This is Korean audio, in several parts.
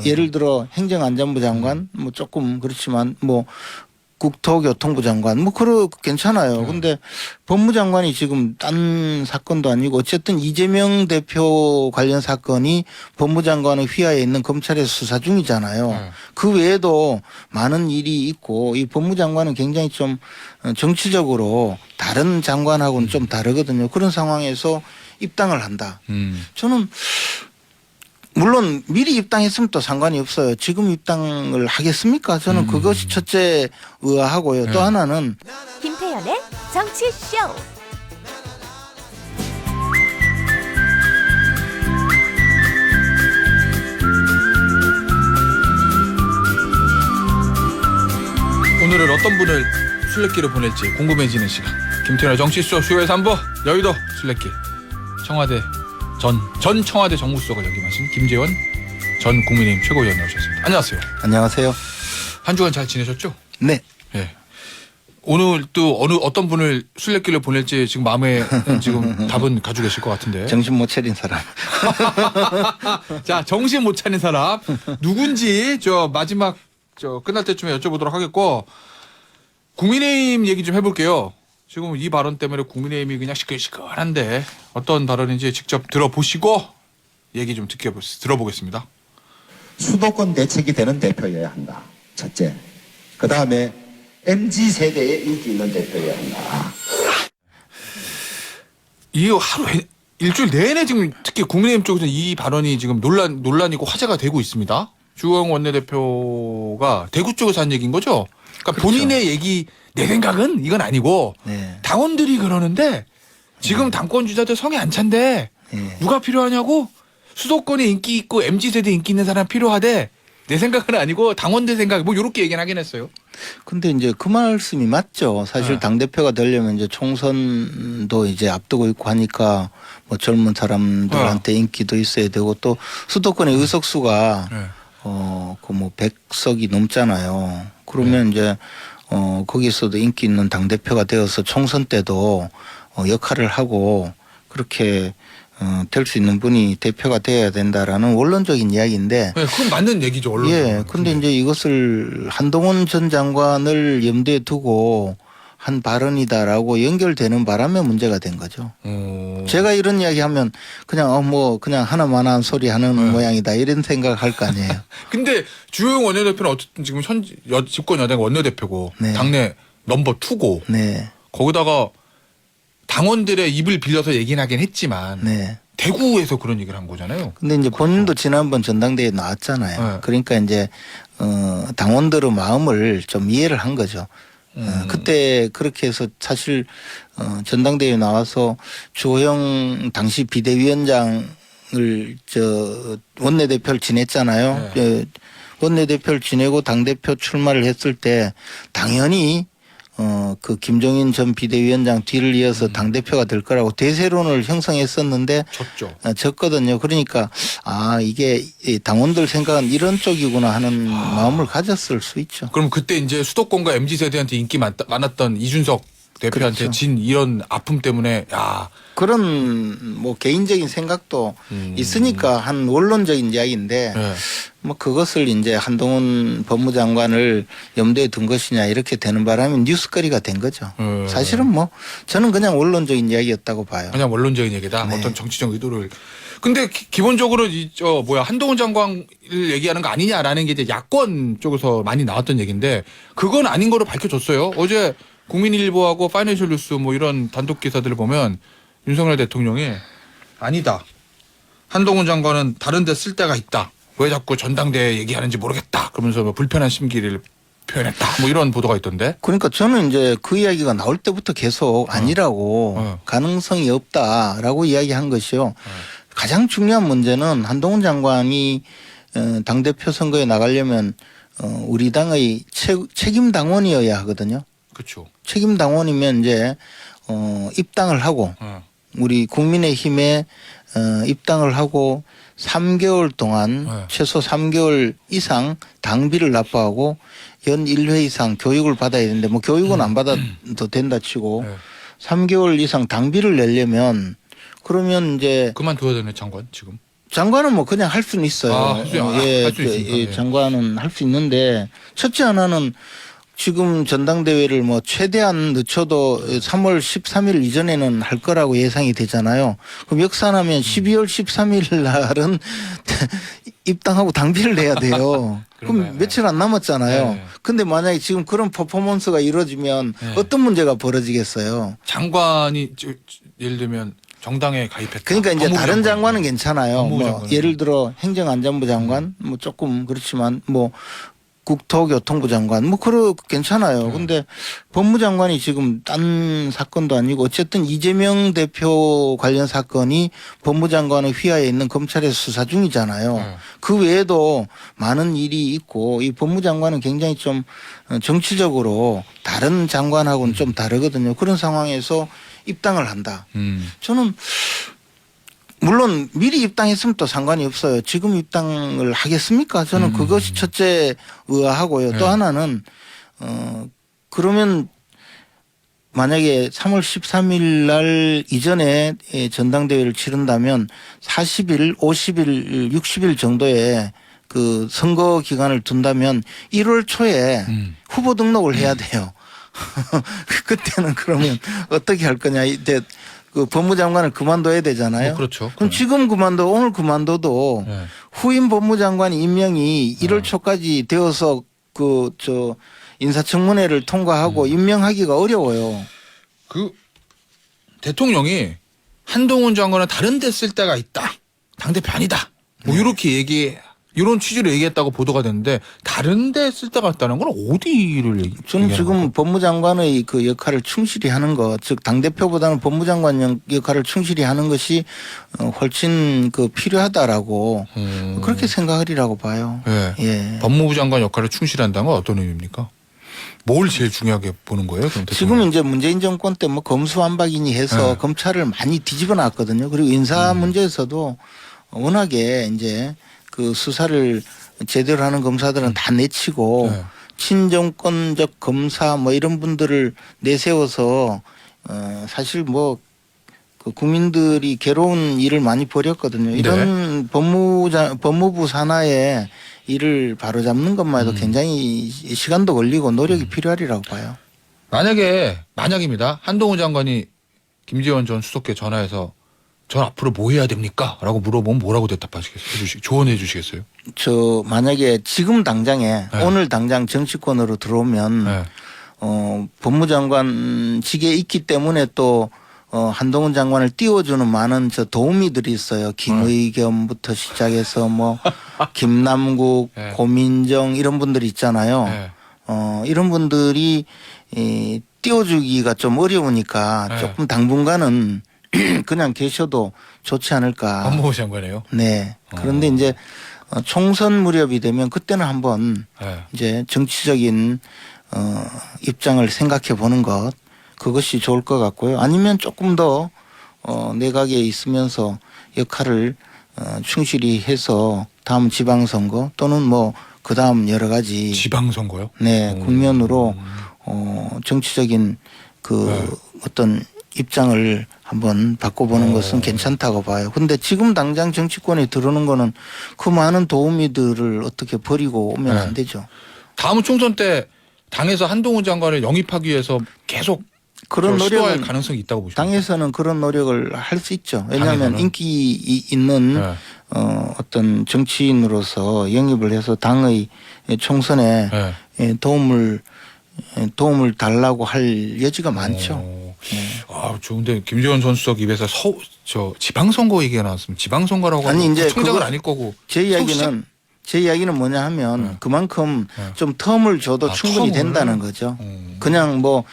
예를 들어 행정안전부 장관 뭐 조금 그렇지만 뭐 국토교통부 장관 뭐 괜찮아요. 근데 법무장관이 지금 딴 사건도 아니고 어쨌든 이재명 대표 관련 사건이 법무장관의 휘하에 있는 검찰에서 수사 중이잖아요. 그 외에도 많은 일이 있고 이 법무장관은 굉장히 좀 정치적으로 다른 장관하고는 좀 다르거든요. 그런 상황에서 입당을 한다. 저는 물론 미리 입당했으면 또 상관이 없어요. 지금 입당을 하겠습니까? 저는 그것이 첫째 의아하고요. 또 하나는 김태현의 정치쇼. 오늘은 어떤 분을 순례길을 보낼지 궁금해지는 시간. 김태현의 정치쇼 수요일 3부 여의도 순례길. 청와대 전 청와대 정무수석을 역임하신 김재원 전 국민의힘 최고위원 나오셨습니다. 안녕하세요. 안녕하세요. 한 주간 잘 지내셨죠? 네. 예. 오늘 또 어떤 분을 순례길을 보낼지 지금 마음에 지금 답은 가지고 계실 것 같은데. 정신 못 차린 사람. 자, 정신 못 차린 사람 누군지 마지막 끝날 때쯤에 여쭤보도록 하겠고 국민의힘 얘기 좀 해볼게요. 지금 이 발언 때문에 국민의힘이 그냥 시끌시끌한데 어떤 발언인지 직접 들어보시고 얘기 좀 들어보겠습니다. 수도권 대책이 되는 대표여야 한다. 첫째. 그 다음에 MZ세대에 인기 있는 대표여야 한다. 이 일주일 내내 지금 특히 국민의힘 쪽에서는 이 발언이 지금 논란이고 화제가 되고 있습니다. 주호영 원내대표가 대구 쪽에서 한 얘기인 거죠? 그러니까 그렇죠. 본인의 얘기 내 생각은 이건 아니고 네. 당원들이 그러는데 지금 당권 주자들 성에 안 찬데 네. 누가 필요하냐고 수도권에 인기 있고 MZ세대 인기 있는 사람 필요하대 내 생각은 아니고 당원들 생각 뭐 이렇게 얘기는 하긴 했어요. 근데 이제 그 말씀이 맞죠. 사실 네. 당대표가 되려면 이제 총선도 이제 앞두고 있고 하니까 뭐 젊은 사람들한테 인기도 있어야 되고 또 수도권의 의석수가 네. 그 뭐 100석이 넘잖아요. 그러면 이제 거기서도 인기 있는 당대표가 되어서 총선 때도 역할을 하고 그렇게 될 수 있는 분이 대표가 되어야 된다라는 원론적인 이야기인데. 네, 그건 맞는 얘기죠. 언론. 예. 근데 이제 이것을 한동훈 전 장관을 염두에 두고 한 발언이다라고 연결되는 바람에 문제가 된 거죠. 제가 이런 이야기 하면 그냥 그냥 하나만한 소리 하는 모양이다 이런 생각할 거 아니에요. 근데 주호영 원내대표는 어쨌든 지금 집권 여당 원내대표고 네. 당내 넘버 2고 네. 거기다가 당원들의 입을 빌려서 얘기는 하긴 했지만 네. 대구에서 그런 얘기를 한 거잖아요. 근데 이제 본인도 지난번 전당대회에 나왔잖아요. 네. 그러니까 이제 당원들의 마음을 좀 이해를 한 거죠. 그때 그렇게 해서 사실 전당대회에 나와서 주호영 당시 비대위원장을 원내대표를 지냈잖아요. 네. 원내대표를 지내고 당대표 출마를 했을 때 당연히 그 김종인 전 비대위원장 뒤를 이어서 당대표가 될 거라고 대세론을 형성했었는데 졌죠. 졌거든요. 그러니까 이게 당원들 생각은 이런 쪽이구나 하는 마음을 가졌을 수 있죠. 그럼 그때 이제 수도권과 MZ세대한테 인기 많았던 이준석 대표한테 그렇죠. 진 이런 아픔 때문에 그런 뭐 개인적인 생각도 있으니까 한 원론적인 이야기인데 네. 뭐 그것을 이제 한동훈 법무장관을 염두에 둔 것이냐 이렇게 되는 바람에 뉴스거리가 된 거죠. 사실은 뭐 저는 그냥 원론적인 이야기였다고 봐요. 그냥 원론적인 얘기다. 네. 어떤 정치적 의도를. 근데 기본적으로 한동훈 장관을 얘기하는 거 아니냐라는 게 이제 야권 쪽에서 많이 나왔던 얘기인데 그건 아닌 거로 밝혀졌어요. 어제 국민일보하고 파이낸셜 뉴스 뭐 이런 단독 기사들을 보면 윤석열 대통령이 아니다. 한동훈 장관은 다른 데 쓸 데가 있다. 왜 자꾸 전당대회 얘기하는지 모르겠다. 그러면서 뭐 불편한 심기를 표현했다. 뭐 이런 보도가 있던데. 그러니까 저는 이제 그 이야기가 나올 때부터 계속 아니라고 가능성이 없다라고 이야기한 것이요. 가장 중요한 문제는 한동훈 장관이 당대표 선거에 나가려면 우리 당의 책임 당원이어야 하거든요. 그렇죠. 책임 당원이면 이제 입당을 하고 우리 국민의힘에 입당을 하고 3개월 동안 최소 3개월 이상 당비를 납부하고 연 1회 이상 교육을 받아야 되는데 뭐 교육은 안 받아도 된다 치고 3개월 이상 당비를 내려면 그러면 이제 그만둬야 되네 장관 지금. 장관은 뭐 그냥 할 수는 있어요. 할 수 있습니까? 예. 장관은 할 수 있는데 첫째 하나는 지금 전당대회를 뭐 최대한 늦춰도 3월 13일 이전에는 할 거라고 예상이 되잖아요. 그럼 역산하면 12월 13일 날은 입당하고 당비를 내야 돼요. 그런가요? 그럼 며칠 안 남았잖아요. 네. 근데 만약에 지금 그런 퍼포먼스가 이루어지면 네. 어떤 문제가 벌어지겠어요. 장관이 예를 들면 정당에 가입했다. 그러니까 이제 법무부 다른 장관은 괜찮아요. 법무부 뭐 장관은. 예를 들어 행정안전부 장관 뭐 조금 그렇지만 뭐 국토교통부 장관 뭐 괜찮아요. 근데 법무장관이 지금 딴 사건도 아니고 어쨌든 이재명 대표 관련 사건이 법무장관의 휘하에 있는 검찰에서 수사 중이잖아요. 네. 그 외에도 많은 일이 있고 이 법무장관은 굉장히 좀 정치적으로 다른 장관하고는 좀 다르거든요. 그런 상황에서 입당을 한다. 저는 물론 미리 입당했으면 또 상관이 없어요. 지금 입당을 하겠습니까? 저는 그것이 첫째 의아하고요. 네. 또 하나는 그러면 만약에 3월 13일 날 이전에 전당대회를 치른다면 40일, 50일, 60일 정도의 그 선거 기간을 둔다면 1월 초에 후보 등록을 해야 돼요. 그때는 그러면 어떻게 할 거냐. 이제 그 법무장관을 그만둬야 되잖아요. 뭐 그렇죠. 그럼 지금 오늘 그만둬도 네. 후임 법무장관 임명이 1월 초까지 되어서 인사청문회를 통과하고 임명하기가 어려워요. 그 대통령이 한동훈 장관은 다른 데 쓸 데가 있다. 당대표 아니다. 뭐 이렇게 이런 취지로 얘기했다고 보도가 됐는데 다른 데 쓸 데가 있다는 건 어디를 저는 지금 법무장관의 그 역할을 충실히 하는 것, 즉 당대표보다는 법무장관 역할을 충실히 하는 것이 훨씬 그 필요하다라고 그렇게 생각하리라고 봐요. 예. 예. 법무부 장관 역할을 충실한다는 건 어떤 의미입니까? 뭘 제일 중요하게 보는 거예요? 그럼 지금 이제 문재인 정권 때 뭐 검수완박이니 해서 네. 검찰을 많이 뒤집어 놨거든요. 그리고 인사 문제에서도 워낙에 이제 그 수사를 제대로 하는 검사들은 다 내치고 네. 친정권적 검사 뭐 이런 분들을 내세워서 사실 뭐 그 국민들이 괴로운 일을 많이 벌였거든요. 이런 법무부 산하의 일을 바로잡는 것만 해도 굉장히 시간도 걸리고 노력이 필요하리라고 봐요. 만약입니다. 한동훈 장관이 김재원 전 수석께 전화해서 전 앞으로 뭐 해야 됩니까? 라고 물어보면 뭐라고 대답하시겠어요? 조언해 주시겠어요? 만약에 지금 당장에 네. 오늘 당장 정치권으로 들어오면 네. 법무장관직에 있기 때문에 또 한동훈 장관을 띄워주는 많은 도우미들이 있어요. 김의겸부터 시작해서 뭐 김남국, 네. 고민정 이런 분들이 있잖아요. 네. 이런 분들이 띄워주기가 좀 어려우니까 네. 조금 당분간은 그냥 계셔도 좋지 않을까. 법무부 장관이에요? 네. 그런데 이제 총선 무렵이 되면 그때는 한번 네. 이제 정치적인 입장을 생각해 보는 것 그것이 좋을 것 같고요. 아니면 조금 더 내각에 있으면서 역할을 충실히 해서 다음 지방선거 또는 뭐 그다음 여러 가지 지방선거요? 네 국면으로 정치적인 어떤 입장을 한번 바꿔보는 것은 괜찮다고 봐요. 근데 지금 당장 정치권에 들어오는 거는 그 많은 도우미들을 어떻게 버리고 오면 네. 안 되죠. 다음 총선 때 당에서 한동훈 장관을 영입하기 위해서 계속 그런 시도할 노력은 가능성이 있다고 보십니까? 당에서는 그런 노력을 할 수 있죠. 왜냐하면 당에서는? 인기 있는 네. 어떤 정치인으로서 영입을 해서 당의 총선에 네. 도움을 달라고 할 여지가 많죠. 네. 좋은데 김재원 전 수석 입에서 지방선거 얘기가 나왔으면 지방선거라고 아니, 하면 이제 총장은 그거- 아닐 거고 제 이야기는 뭐냐 하면 네. 그만큼 네. 좀 텀을 줘도 충분히 텀을? 된다는 거죠. 그냥 뭐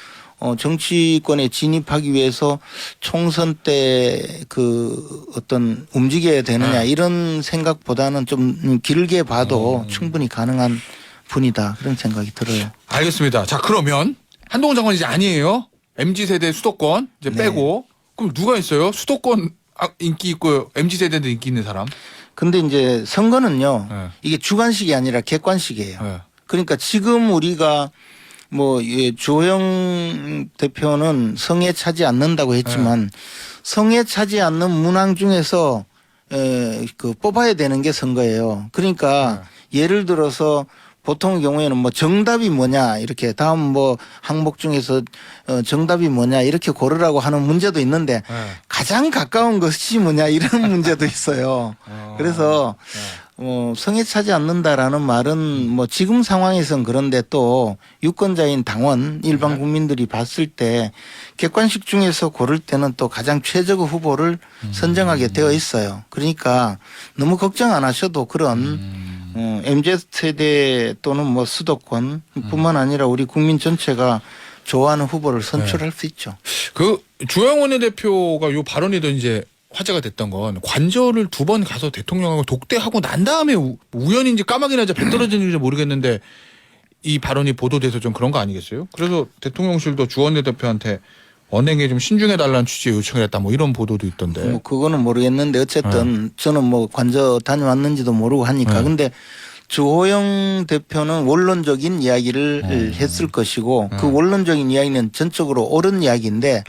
정치권에 진입하기 위해서 총선 때 그 어떤 움직여야 되느냐 네. 이런 생각보다는 좀 길게 봐도 충분히 가능한 분이다 그런 생각이 들어요. 알겠습니다. 자 그러면 한동훈 장관 이제 아니에요. MZ세대 수도권 이제 네. 빼고 그럼 누가 있어요? 수도권 인기 있고 MZ세대도 인기 있는 사람? 근데 이제 선거는요 네. 이게 주관식이 아니라 객관식이에요. 네. 그러니까 지금 우리가 뭐 주호영 대표는 성에 차지 않는다고 했지만 성에 차지 않는 문항 중에서 그 뽑아야 되는 게 선거예요. 그러니까 예를 들어서 보통의 경우에는 뭐 정답이 뭐냐 이렇게 다음 뭐 항목 중에서 정답이 뭐냐 이렇게 고르라고 하는 문제도 있는데 가장 가까운 것이 뭐냐 이런 문제도 있어요. 그래서 성에 차지 않는다라는 말은 뭐 지금 상황에선 그런데 또 유권자인 당원 일반 국민들이 봤을 때 객관식 중에서 고를 때는 또 가장 최적의 후보를 선정하게 되어 있어요. 그러니까 너무 걱정 안 하셔도 그런 MZ세대 또는 뭐 수도권뿐만 아니라 우리 국민 전체가 좋아하는 후보를 선출할 수 있죠. 그 주호영 원내대표가 요 발언이 더 이제 화제가 됐던 건 관저를 2번 가서 대통령하고 독대하고 난 다음에 우연인지 까마귀나 이제 배 떨어지는지 모르겠는데 이 발언이 보도돼서 좀 그런 거 아니겠어요? 그래서 대통령실도 주 원내대표한테 언행에 좀 신중해달라는 취지의 요청을 했다 뭐 이런 보도도 있던데. 뭐 그거는 모르겠는데 어쨌든 저는 뭐 관저 다녀왔는지도 모르고 하니까 근데 주호영 대표는 원론적인 이야기를 했을 것이고 그 원론적인 이야기는 전적으로 옳은 이야기인데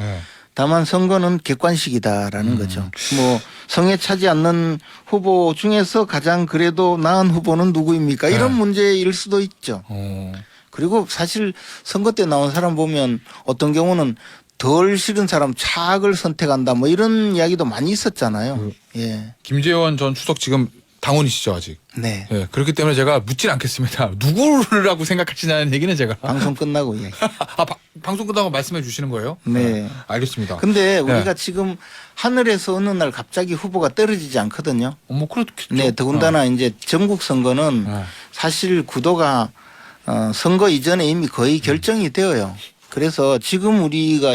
다만 선거는 객관식이다라는 거죠. 뭐 성에 차지 않는 후보 중에서 가장 그래도 나은 후보는 누구입니까? 이런 문제일 수도 있죠. 그리고 사실 선거 때 나온 사람 보면 어떤 경우는 덜 싫은 사람 차악을 선택한다 뭐 이런 이야기도 많이 있었잖아요. 예. 김재원 전 추석 지금 당원이시죠 아직. 네. 예, 그렇기 때문에 제가 묻진 않겠습니다. 누구라고 생각하시냐는 얘기는 제가. 방송 끝나고 이야기. 방송 끝나고 말씀해 주시는 거예요? 네. 알겠습니다. 근데 우리가 지금 하늘에서 어느 날 갑자기 후보가 떨어지지 않거든요. 뭐 그렇겠죠. 네. 더군다나 이제 전국 선거는 사실 구도가 선거 이전에 이미 거의 결정이 되어요. 그래서 지금 우리가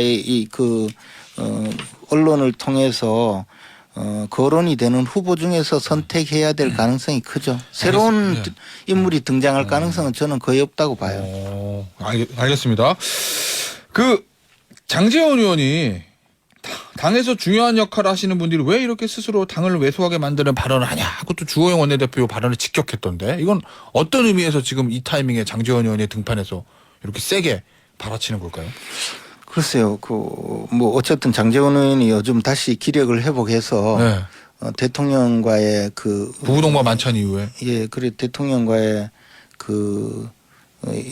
언론을 통해서 거론이 되는 후보 중에서 선택해야 될 가능성이 크죠. 새로운 인물이 등장할 가능성은 저는 거의 없다고 봐요. 알겠습니다. 그 장제원 의원이 당에서 중요한 역할을 하시는 분들이 왜 이렇게 스스로 당을 왜소하게 만드는 발언을 하냐 하고 또 주호영 원내대표 발언을 직격했던데 이건 어떤 의미에서 지금 이 타이밍에 장제원 의원이 등판해서 이렇게 세게 발아치는 걸까요? 글쎄요, 뭐 어쨌든 장제원 의원이 요즘 다시 기력을 회복해서 대통령과의 부부동반 만찬 이후에 그래 대통령과의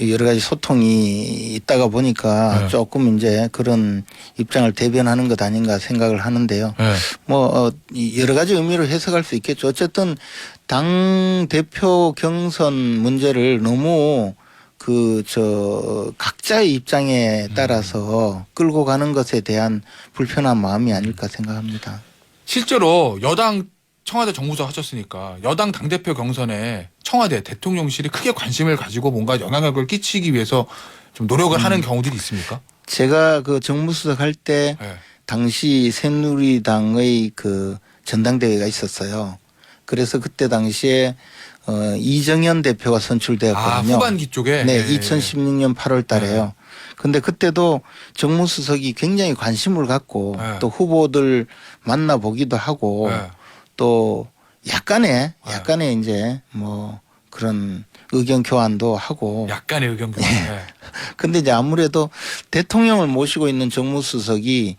여러 가지 소통이 있다가 보니까 조금 이제 그런 입장을 대변하는 것 아닌가 생각을 하는데요. 뭐 여러 가지 의미로 해석할 수 있겠죠. 어쨌든 당 대표 경선 문제를 너무 각자의 입장에 따라서 끌고 가는 것에 대한 불편한 마음이 아닐까 생각합니다. 실제로 여당 청와대 정무수 하셨으니까 여당 당대표 경선에 청와대 대통령실이 크게 관심을 가지고 뭔가 영향력을 끼치기 위해서 좀 노력을 하는 경우들이 있습니까? 제가 정무수석 할 때 당시 새누리당의 전당대회가 있었어요. 그래서 그때 당시에 이정현 대표가 선출되었거든요. 후반기 쪽에? 네, 2016년 8월 달에요. 근데 그때도 정무수석이 굉장히 관심을 갖고 또 후보들 만나보기도 하고 또 약간의 이제 뭐 그런 의견 교환도 하고. 약간의 의견 교환. 근데 이제 아무래도 대통령을 모시고 있는 정무수석이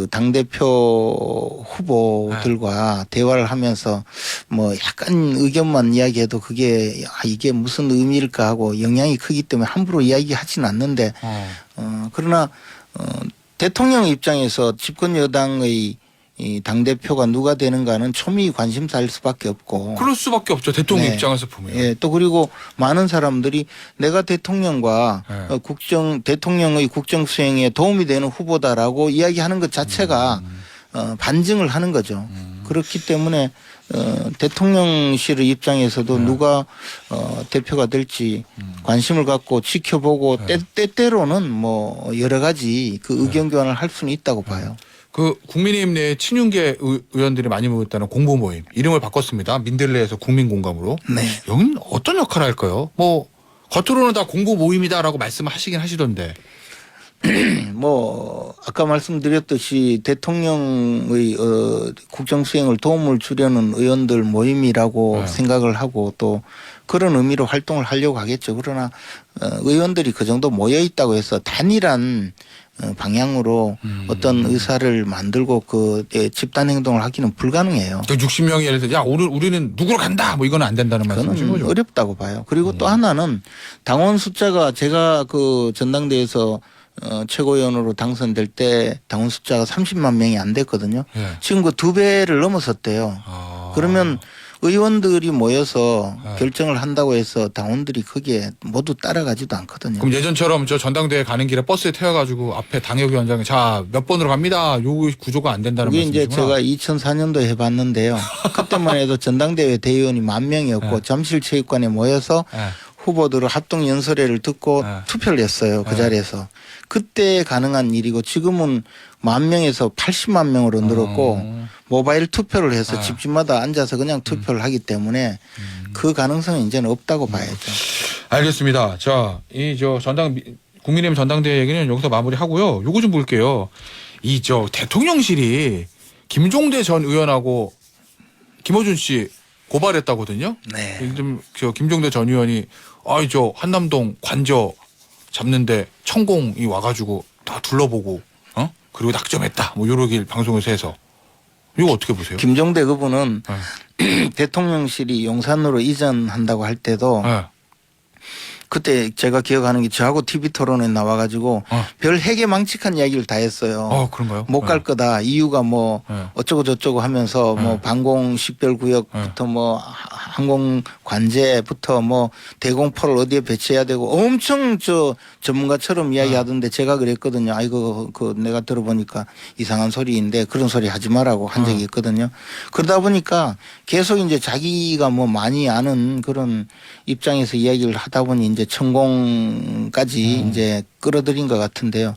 당대표 후보들과 대화를 하면서 뭐 약간 의견만 이야기해도 이게 무슨 의미일까 하고 영향이 크기 때문에 함부로 이야기하지는 않는데 그러나 대통령 입장에서 집권 여당의 이 당대표가 누가 되는가는 초미의 관심사일 수밖에 없고. 그럴 수밖에 없죠. 대통령 입장에서 보면. 예, 또 그리고 많은 사람들이 내가 대통령과 대통령의 국정 수행에 도움이 되는 후보다라고 이야기하는 것 자체가 반증을 하는 거죠. 그렇기 때문에 대통령실의 입장에서도 누가 대표가 될지 관심을 갖고 지켜보고 때때로는 뭐 여러 가지 의견 교환을 할 수는 있다고 봐요. 국민의힘 내 친윤계 의원들이 많이 모였다는 공보 모임 이름을 바꿨습니다. 민들레에서 국민공감으로. 네. 여기는 어떤 역할을 할까요? 뭐 겉으로는 다 공보 모임이다라고 말씀하시긴 하시던데. 뭐 아까 말씀드렸듯이 대통령의 국정 수행을 도움을 주려는 의원들 모임이라고 생각을 하고 또 그런 의미로 활동을 하려고 하겠죠. 그러나 의원들이 그 정도 모여 있다고 해서 단일한 방향으로 어떤 의사를 만들고 그 집단 행동을 하기는 불가능해요. 60명이 예를 들어 야 오늘 우리는 누구로 간다 뭐 이건 안 된다는 말씀이신 그거는 거죠? 어렵다고 봐요. 그리고 또 하나는 당원 숫자가 제가 그 전당대회에서 최고위원으로 당선될 때 당원 숫자가 30만 명이 안 됐거든요. 예. 지금 그 2배를 넘어섰대요. 아. 그러면 의원들이 모여서 네. 결정을 한다고 해서 당원들이 거기에 모두 따라가지도 않거든요. 그럼 예전처럼 저 전당대회 가는 길에 버스에 태워가지고 앞에 당협위원장이 자 몇 번으로 갑니다. 요 구조가 안 된다는 그게 이제 말씀이시구나. 제가 2004년도에 해봤는데요. 그때만 해도 전당대회 대의원이 10,000명이었고 네. 잠실체육관에 모여서 예. 후보들을 합동 연설회를 듣고 네. 투표를 했어요. 그 네. 자리에서. 그때 가능한 일이고 지금은 10,000명에서 80만 명으로 늘었고 모바일 투표를 해서 네. 집집마다 앉아서 그냥 투표를 하기 때문에 그 가능성은 이제는 없다고 봐야죠. 알겠습니다. 자, 이 저 국민의힘 전당대회 얘기는 여기서 마무리하고요. 요거 좀 볼게요. 이 저 대통령실이 김종대 전 의원하고 김어준 씨 고발했다거든요. 네. 저 김종대 전 의원이 저 한남동 관저 잡는데 천공이 와가지고 다 둘러보고 그리고 낙점했다. 뭐 요러길 방송에서 해서 이거 어떻게 보세요? 김종대 그분은 대통령실이 용산으로 이전한다고 할 때도 네. 그때 제가 기억하는 게 저하고 TV 토론에 나와가지고 별 해괴망측한 이야기를 다 했어요. 그런가요? 못 갈 거다. 이유가 뭐 네. 어쩌고 저쩌고 하면서 뭐 방공 식별구역부터 뭐 항공 관제부터 뭐 대공포를 어디에 배치해야 되고 엄청 저 전문가처럼 이야기하던데 제가 그랬거든요. 아이고 그 내가 들어보니까 이상한 소리인데 그런 소리 하지 말라고 한 적이 있거든요. 그러다 보니까 계속 이제 자기가 뭐 많이 아는 그런 입장에서 이야기를 하다 보니 이제 천공까지 이제 끌어들인 것 같은데요.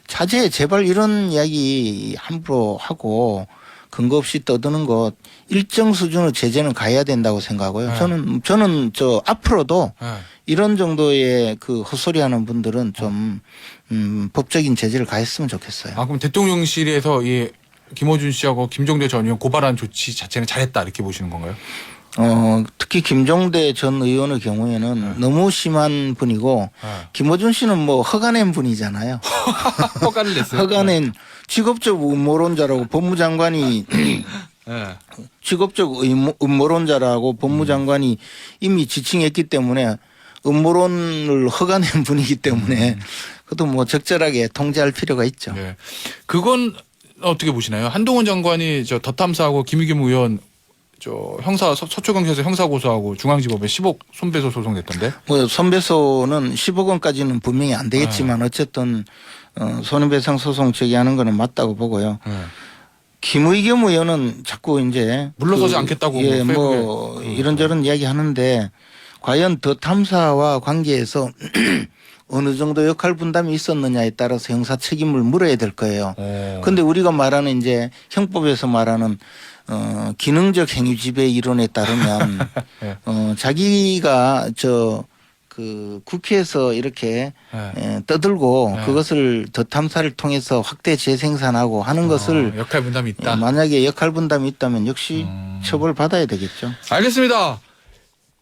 자제 제발 이런 이야기 함부로 하고 근거 없이 떠드는 것 일정 수준의 제재는 가야 된다고 생각하고요. 네. 저는 저 앞으로도 네. 이런 정도의 그 헛소리하는 분들은 좀 법적인 제재를 가했으면 좋겠어요. 그럼 대통령실에서 이 김어준 씨하고 김종대 전 의원 고발한 조치 자체는 잘했다 이렇게 보시는 건가요? 특히 김종대 전 의원의 경우에는 너무 심한 분이고 김어준 씨는 뭐 허가낸 분이잖아요. 허가를 냈어요. 허가낸 직업적 음모론자라고 법무장관이 네. 직업적 음모론자라고 법무장관이 이미 지칭했기 때문에 음모론을 허가낸 분이기 때문에 그것도 뭐 적절하게 통제할 필요가 있죠. 네. 그건 어떻게 보시나요? 한동훈 장관이 저 덧탐사하고 김의겸 의원 저 형사 서초경찰서 형사 고소하고 중앙지법에 10억 손배소 소송됐던데. 뭐 손배소는 10억 원까지는 분명히 안 되겠지만 어쨌든 손해배상 소송 제기하는 거는 맞다고 보고요. 김의겸 의원은 자꾸 이제 물러서지 않겠다고 예, 뭐 뭐 페이북에 이런저런 이야기 하는데 과연 더 탐사와 관계에서 어느 정도 역할 분담이 있었느냐에 따라서 형사 책임을 물어야 될 거예요. 그런데 우리가 말하는 이제 형법에서 말하는 기능적 행위 지배 이론에 따르면 네. 자기가 그 국회에서 이렇게 떠들고 네. 그것을 더 탐사를 통해서 확대 재생산하고 하는 것을 역할 분담이 있다. 만약에 역할 분담이 있다면 역시 처벌받아야 되겠죠. 알겠습니다.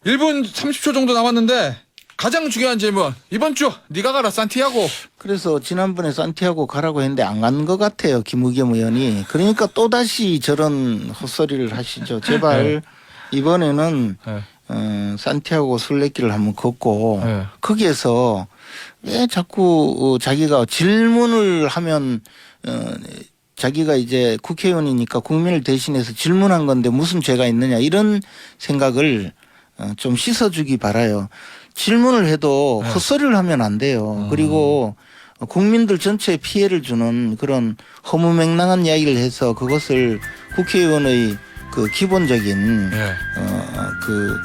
1분 30초 정도 남았는데 가장 중요한 질문. 이번 주 네가 가라 산티아고. 그래서 지난번에 산티아고 가라고 했는데 안 간 것 같아요. 김의겸 의원이. 그러니까 또다시 저런 헛소리를 하시죠. 제발 이번에는 산티아고 순례길을 한번 걷고 거기에서 왜 자꾸 자기가 질문을 하면 자기가 이제 국회의원이니까 국민을 대신해서 질문한 건데 무슨 죄가 있느냐 이런 생각을 좀 씻어주기 바라요. 질문을 해도 헛소리를 하면 안 돼요. 그리고 국민들 전체에 피해를 주는 그런 허무맹랑한 이야기를 해서 그것을 국회의원의 그 기본적인 그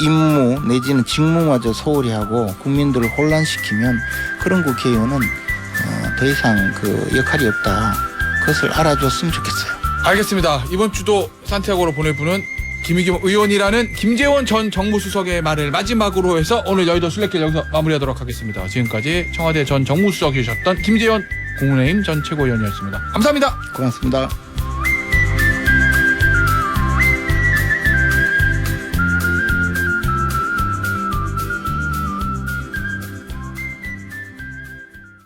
임무 내지는 직무마저 소홀히 하고 국민들을 혼란시키면 그런 국회의원은 더 이상 그 역할이 없다. 그것을 알아줬으면 좋겠어요. 알겠습니다. 이번 주도 산티아고로 보낼 분은 김의겸 의원이라는 김재원 전 정무수석의 말을 마지막으로 해서 오늘 여의도 순례길 여기서 마무리하도록 하겠습니다. 지금까지 청와대 전 정무수석이셨던 김재원 국민의힘 전 최고위원이었습니다. 감사합니다. 고맙습니다.